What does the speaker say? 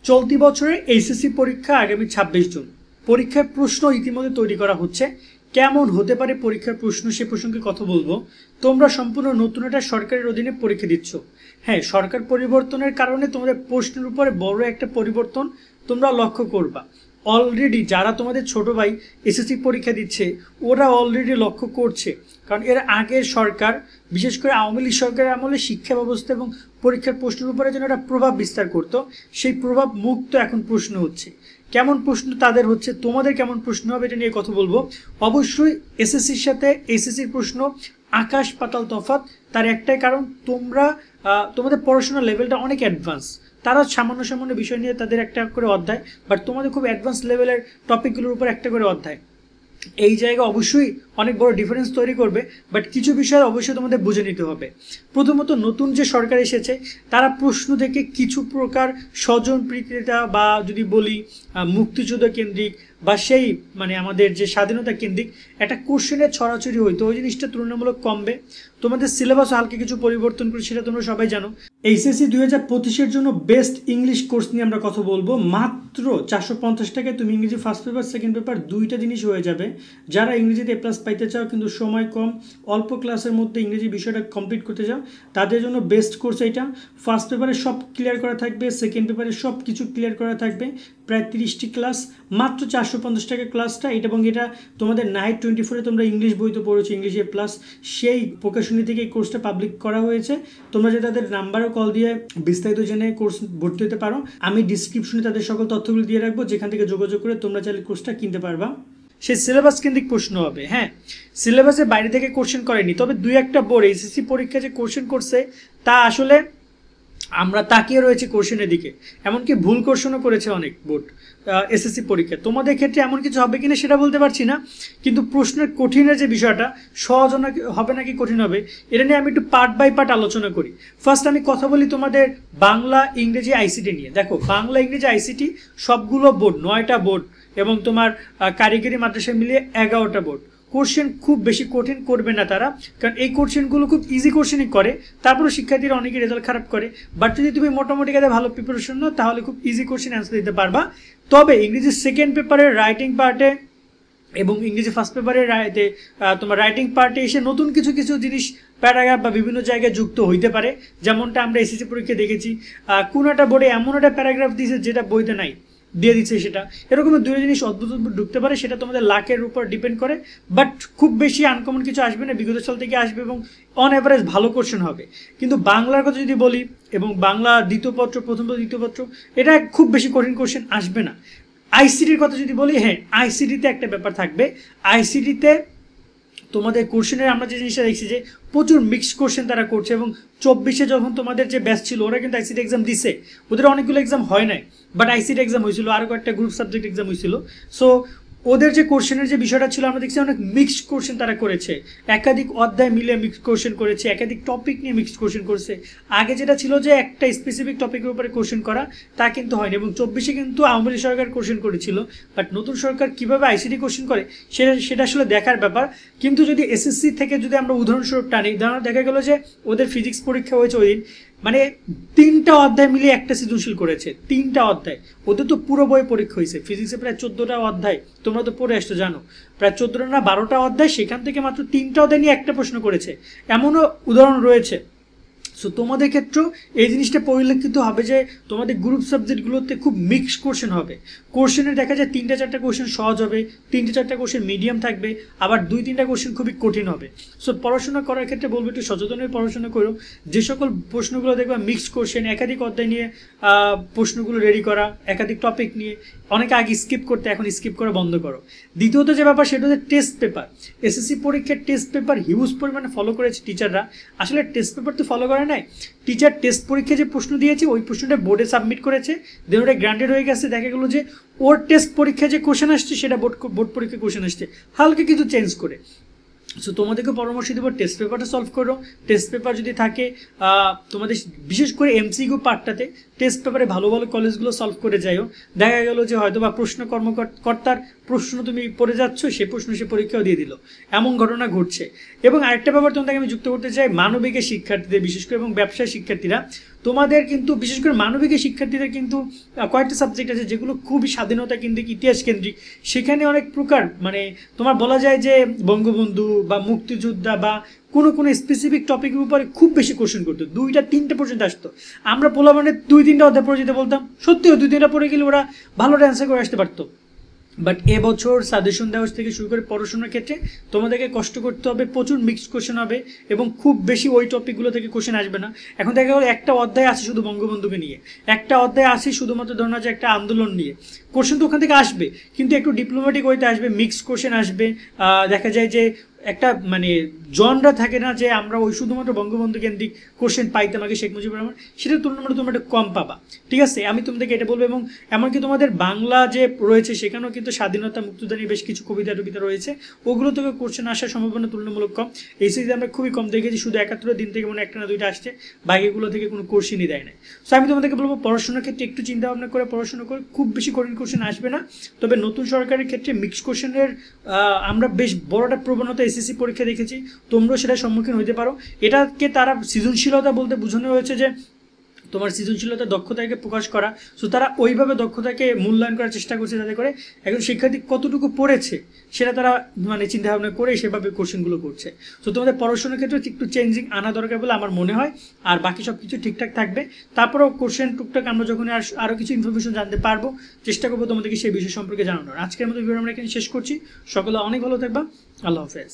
চলতি বছরের এইচএসসি পরীক্ষা আগামী 26 জুন। পরীক্ষার প্রশ্ন ইতিমধ্যে তৈরি করা হচ্ছে। কেমন হতে পারে পরীক্ষার প্রশ্ন সে প্রসঙ্গে কথা বলবো। তোমরা সম্পূর্ণ নতুন একটা সরকারের অধীনে পরীক্ষা দিচ্ছ। হ্যাঁ, সরকার পরিবর্তনের কারণে তোমাদের প্রশ্নের উপরে বড় একটা পরিবর্তন তোমরা লক্ষ্য করবা। অলরেডি যারা তোমাদের ছোট ভাই এসএসসি পরীক্ষা দিচ্ছে ওরা অলরেডি লক্ষ্য করছে, কারণ এর আগের সরকার বিশেষ করে আওয়ামী লীগ সরকারের আমলে শিক্ষা ব্যবস্থা এবং পরীক্ষার প্রশ্নের উপরে যেন একটা প্রভাব বিস্তার করত, সেই প্রভাব মুক্ত এখন প্রশ্ন হচ্ছে। কেমন প্রশ্ন তাদের হচ্ছে, তোমাদের কেমন প্রশ্ন হবে এটা নিয়ে কথা বলবো। অবশ্যই এসএসসির সাথে এইচএসসির প্রশ্ন আকাশ পাতাল তফাৎ। তার একটাই কারণ, তোমাদের পড়াশোনার লেভেলটা অনেক অ্যাডভান্স। তারা সামান্য সামান্য বিষয় নিয়ে তাদের একটা করে অধ্যায়, বাট তোমাদের খুব অ্যাডভান্স লেভেলের টপিকগুলোর উপর একটা করে অধ্যায়। এই জায়গা অবশ্যই অনেক বড় ডিফারেন্স তৈরি করবে, বাট কিছু বিষয় অবশ্যই তোমাদের বুঝে নিতে হবে। প্রথমত, নতুন যে সরকার এসেছে তারা প্রশ্ন থেকে কিছু প্রকার স্বজনপ্রীতিতা বা যদি বলি মুক্তিযুদ্ধ কেন্দ্রিক বা সেই আমাদের যে স্বাধীনতা কেন্দ্রিক একটা কোশ্চেনের ছড়াছড়ি হইতো, ওই জিনিসটা তুলনামূলক কমবে। তোমাদের সিলেবাস হালকা কিছু পরিবর্তন করে, সেটা তোমরা সবাই জানো। এইচএসসি 2025-এর জন্য বেস্ট ইংলিশ কোর্স নিয়ে আমরা কথা বলবো। মাত্র 450 টাকায় তুমি ইংরেজি ফার্স্ট পেপার সেকেন্ড পেপার দুইটা জিনিস হয়ে যাবে। যারা ইংরেজিতে এ প্লাস পাইতে চাও কিন্তু সময় কম, অল্প ক্লাসের মধ্যে ইংরেজি বিষয়টা কমপ্লিট করতে চাও, তাদের জন্য বেস্ট কোর্স এইটা। ফার্স্ট পেপারে সব ক্লিয়ার করা থাকবে, সেকেন্ড পেপারে সব কিছু ক্লিয়ার করা থাকবে। প্রায় 30টি ক্লাস, মাত্র 450 টাকা ক্লাসটা এটা। এবং এটা তোমাদের নাইট 24-এ তোমরা ইংলিশ বই তো পড়েছো, ইংলিশ এ প্লাস, সেই প্রকাশনী থেকে এই কোর্সটা পাবলিক করা হয়েছে। তোমরা যে তাদের নাম্বারও কল দিয়ে বিস্তারিত জেনে কোর্স ভর্তি হতে পারো। আমি ডিসক্রিপশনে তাদের সকল তথ্যগুলো দিয়ে রাখবো, যেখান থেকে যোগাযোগ করে তোমরা চাইলে কোর্সটা কিনতে পারবা। সে সিলেবাস কেন্দ্রিক প্রশ্ন হবে। হ্যাঁ, সিলেবাসের বাইরে থেকে কোশ্চেন করেনি, তবে দুই একটা বোর্ড এসএসসি পরীক্ষা যে কোশ্চেন করছে তা আসলে আমরা তাকিয়ে রয়েছি কোশ্চেনের দিকে। এমনকি ভুল কোশ্চেনও করেছে অনেক বোর্ড এসএসসি পরীক্ষা। তোমাদের ক্ষেত্রে এমন কিছু হবে কিনা সেটা বলতে পারছি না, কিন্তু প্রশ্নের কঠিনের যে বিষয়টা, সহজ হবে নাকি কঠিন হবে, এটা নিয়ে আমি একটু পার্ট বাই পার্ট আলোচনা করি। ফার্স্ট আমি কথা বলি তোমাদের বাংলা ইংরেজি আইসিটি নিয়ে। দেখো, বাংলা ইংরেজি আইসিটি সবগুলো বোর্ড 9টা বোর্ড এবং তোমার কারিগরি মাদ্রাসা মিলিয়ে 11টা বোর্ড। কোশ্চেন খুব বেশি কঠিন করবে না তারা, কারণ এই কোশ্চেনগুলো খুব ইজি কোশ্চেনই করে। তারপরে শিক্ষার্থীরা অনেকে রেজাল্ট খারাপ করে, বাট যদি তুমি মোটামুটি কাজে ভালো প্রিপারেশন নাও তাহলে খুব ইজি কোশ্চেন অ্যান্সার দিতে পারবা। তবে ইংরেজি সেকেন্ড পেপারের রাইটিং পার্টে এবং ইংরেজি ফার্স্ট পেপারের তোমার রাইটিং পার্টে এসে নতুন কিছু কিছু জিনিস প্যারাগ্রাফ বা বিভিন্ন জায়গায় যুক্ত হইতে পারে, যেমনটা আমরা এসএসসি পরীক্ষায় দেখেছি। কোনো একটা বোর্ডে এমন একটা প্যারাগ্রাফ দিয়েছে যেটা বইতে নাই, দিয়ে দিচ্ছে সেটা। এরকম দুটো জিনিস অদ্ভুত অদ্ভুত ঢুকতে পারে, সেটা তোমাদের লাকের উপর ডিপেন্ড করে। বাট খুব বেশি আনকমন কিছু আসবে না, বিগত সাল থেকে আসবে এবং অন অ্যাভারেজ ভালো কোশ্চেন হবে। কিন্তু বাংলার কথা যদি বলি, এবং বাংলা দ্বিতীয় পত্র, প্রথম পত্র, দ্বিতীয় পত্র, এটা খুব বেশি কঠিন কোশ্চেন আসবে না। আইসিটির কথা যদি বলি, হ্যাঁ, আইসিটিতে একটা ব্যাপার থাকবে। আইসিটিতে তোমাদের কোশ্চেনের আমরা যে জিনিসটা দেখছি যে প্রচুর মিক্সড কোশ্চেন তারা করছে। এবং 24-এ যখন তোমাদের যে ব্যাচ ছিল ওরা কিন্তু আইসিটি এক্সাম দিছে, ওদের অনেকগুলো এক্সাম হয় নাই, বাট আইসিটি এক্সাম হয়েছিল, আরও কয়েকটা গ্রুপ সাবজেক্ট এক্সাম হয়েছিল। সো ওদের যে কোশ্চেনের যে বিষয়টা ছিল, আমরা দেখছি অনেক মিক্সড কোশ্চেন তারা করেছে। একাধিক অধ্যায় মিলে মিক্সড কোশ্চেন করেছে, একাধিক টপিক নিয়ে মিক্সড কোশ্চেন করেছে। আগে যেটা ছিল যে একটা স্পেসিফিক টপিকের উপরে কোশ্চেন করা, তা কিন্তু হয়নি। এবং 24-এ কিন্তু আওয়ামী লীগ সরকার কোশ্চেন করেছিল, বাট নতুন সরকার কীভাবে আইসিটি কোশ্চেন করে সেটা আসলে দেখার ব্যাপার। কিন্তু যদি এসএসসি থেকে যদি আমরা উদাহরণস্বরূপ টানি, দেখা গেল যে ওদের ফিজিক্স পরীক্ষা হয়েছে ওই দিন, 3টা অধ্যায় মিলিয়ে একটা সৃজনশীল করেছে। 3টা অধ্যায়, ওদের তো পুরো বই পরীক্ষা হয়েছে। ফিজিক্সে প্রায় 14টা অধ্যায়, তোমরা তো পড়ে আসছো, জানো, প্রায় 14টা না 12টা অধ্যায়, সেখান থেকে মাত্র 3টা অধ্যায় নিয়ে একটা প্রশ্ন করেছে। এমনও উদাহরণ রয়েছে। সো তোমাদের ক্ষেত্রেও এই জিনিসটা পরিলক্ষিত হবে যে তোমাদের গ্রুপ সাবজেক্টগুলোতে খুব মিক্সড কোশ্চেন হবে। কোশ্চেনে দেখা যায় 3টা-4টা কোশ্চেন সহজ হবে, 3টা-4টা কোশ্চেন মিডিয়াম থাকবে, আবার 2-3টা কোশ্চেন খুবই কঠিন হবে। সো পড়াশোনা করার ক্ষেত্রে বলবো একটু সচেতন হয়ে পড়াশোনা করো। যে সকল প্রশ্নগুলো দেখবা মিক্সড কোশ্চেন, একাধিক অধ্যায় নিয়ে প্রশ্নগুলো রেডি করা, একাধিক টপিক নিয়ে, অনেকে আগে স্কিপ করতে, এখন স্কিপ করা বন্ধ করো। দ্বিতীয়ত যে ব্যাপার সেটা হচ্ছে টেস্ট পেপার। এসএসসি পরীক্ষার টেস্ট পেপার হিউজ পরিমাণে ফলো করেছে টিচাররা। আসলে টেস্ট পেপার তো ফলো করে নাই, টিচার টেস্ট পরীক্ষায় যে প্রশ্ন দিয়েছে ওই প্রশ্নটা বোর্ডে সাবমিট করেছে, দেন ওটা গ্রান্টেড হয়ে গেছে। দেখা গেলো যে ওর টেস্ট পরীক্ষায় যে কোশ্চেন আসছে সেটা বোর্ড পরীক্ষায় কোশ্চেন আসছে হালকা কিছু চেঞ্জ করে। সো তোমাদেরকে পরামর্শ দেবো টেস্ট পেপারটা সলভ করো। টেস্ট পেপার যদি থাকে তোমাদের বিশেষ করে এমসিকিউ পার্টটাতে টেস্ট পেপারে ভালো ভালো কলেজগুলো সলভ করে যাইও। দেখা গেল যে হয়তো বা প্রশ্ন কর্মকর্তার প্রশ্ন তুমি পড়ে যাচ্ছ, সে প্রশ্ন সে পরীক্ষাও দিয়ে দিল, এমন ঘটনা ঘটছে। এবং আরেকটা ব্যাপার তোমাদেরকে আমি যুক্ত করতে চাই, মানবিকের শিক্ষার্থীদের বিশেষ করে এবং ব্যবসায় শিক্ষার্থীরা, তোমাদের কিন্তু বিশেষ করে মানবিকের শিক্ষার্থীদের কিন্তু কয়েকটা সাবজেক্ট আছে যেগুলো খুবই স্বাধীনতা কেন্দ্রিক, ইতিহাস কেন্দ্রিক। সেখানে অনেক প্রকার মানে তোমার বলা যায় যে বঙ্গবন্ধু বা মুক্তিযোদ্ধা বা কোনো কোনো স্পেসিফিক টপিকের উপরে খুব বেশি কোশ্চেন করতো, 2টা 3টে পর্যন্ত আসতো। আমরা পোলা মানে 2-3টা অধ্যায় পড়ে যেতে বলতাম, সত্যিও 2-3টা পড়ে গেলে ওরা ভালো অ্যান্সার করে আসতে পারতো। বাট এবছর সাজেশন দেওয়া থেকে শুরু করে পড়াশোনার ক্ষেত্রে তোমাদেরকে কষ্ট করতে হবে, প্রচুর মিক্সড কোশ্চেন হবে এবং খুব বেশি ওই টপিকগুলো থেকে কোশ্চেন আসবে না। এখন দেখা গেল একটা অধ্যায় আছে শুধু বঙ্গবন্ধুকে নিয়ে, একটা অধ্যায় আছে শুধুমাত্র ধরুন যে একটা আন্দোলন নিয়ে, কোশ্চেন তো ওখান থেকে আসবে কিন্তু একটু ডিপ্লোম্যাটিক ওইতে আসবে, মিক্সড কোশ্চেন আসবে। দেখা যায় যে একটা মানে জনরা থাকে না যে আমরা ওই শুধুমাত্র বঙ্গবন্ধু কেন্দ্রিক কোশ্চেন পাইতাম আগে শেখ মুজিবুর রহমান, সেটার তুলনায় তোমরা একটু কম পাবা। ঠিক আছে, আমি তোমাদেরকে এটা বলবো। এবং এমনকি তোমাদের বাংলা যে রয়েছে সেখানেও কিন্তু স্বাধীনতা মুক্তিযুদ্ধ নিয়ে বেশ কিছু কবিতা টবিতা রয়েছে, ওগুলো থেকে কোশ্চেন আসার সম্ভাবনা তুলনামূলক কম। এই সিরিজে আমরা খুবই কম দেখেছি, শুধু 71 দিন থেকে মনে একটা না 2টা আসছে, বাকিগুলো থেকে কোনো কোশ্চেনই দেয় না। সো আমি তোমাদেরকে বলবো পড়াশোনার ক্ষেত্রে একটু চিন্তা ভাবনা করে পড়াশোনা করে, খুব বেশি কঠিন কোশ্চেন আসবে না। তবে নতুন সরকারের ক্ষেত্রে মিক্সড কোশ্চেনের আমরা বেশ বড় একটা প্রবণতা এসএসসি পরীক্ষা দেখেছি, তোমরাও সেটার সম্মুখীন হতে পারো। এটাকে তারা সৃজনশীলতা বলতে বোঝানো হয়েছে যে তোমার সৃজনশীলতা দক্ষতাকে প্রকাশ করা। সো তারা ওইভাবে দক্ষতাকে মূল্যায়ন করার চেষ্টা করছে, যাতে করে একজন শিক্ষার্থী কতটুকু পড়েছে সেটা তারা মানে চিন্তাভাবনা করে সেভাবে কোশ্চেনগুলো করছে। সো তোমাদের পড়াশোনার ক্ষেত্রে একটু চেঞ্জিং আনা দরকার বলে আমার মনে হয়, আর বাকি সব কিছু ঠিকঠাক থাকবে। তারপরেও কোশ্চেন টুকটাক আমরা যখন আরও কিছু ইনফরমেশন জানতে পারবো, চেষ্টা করবো তোমাদেরকে সেই বিষয় সম্পর্কে জানানোর। আজকের মতো ভিডিও আমরা এখানে শেষ করছি। সকলে অনেক ভালো থাকবা, আল্লাহ হাফেজ।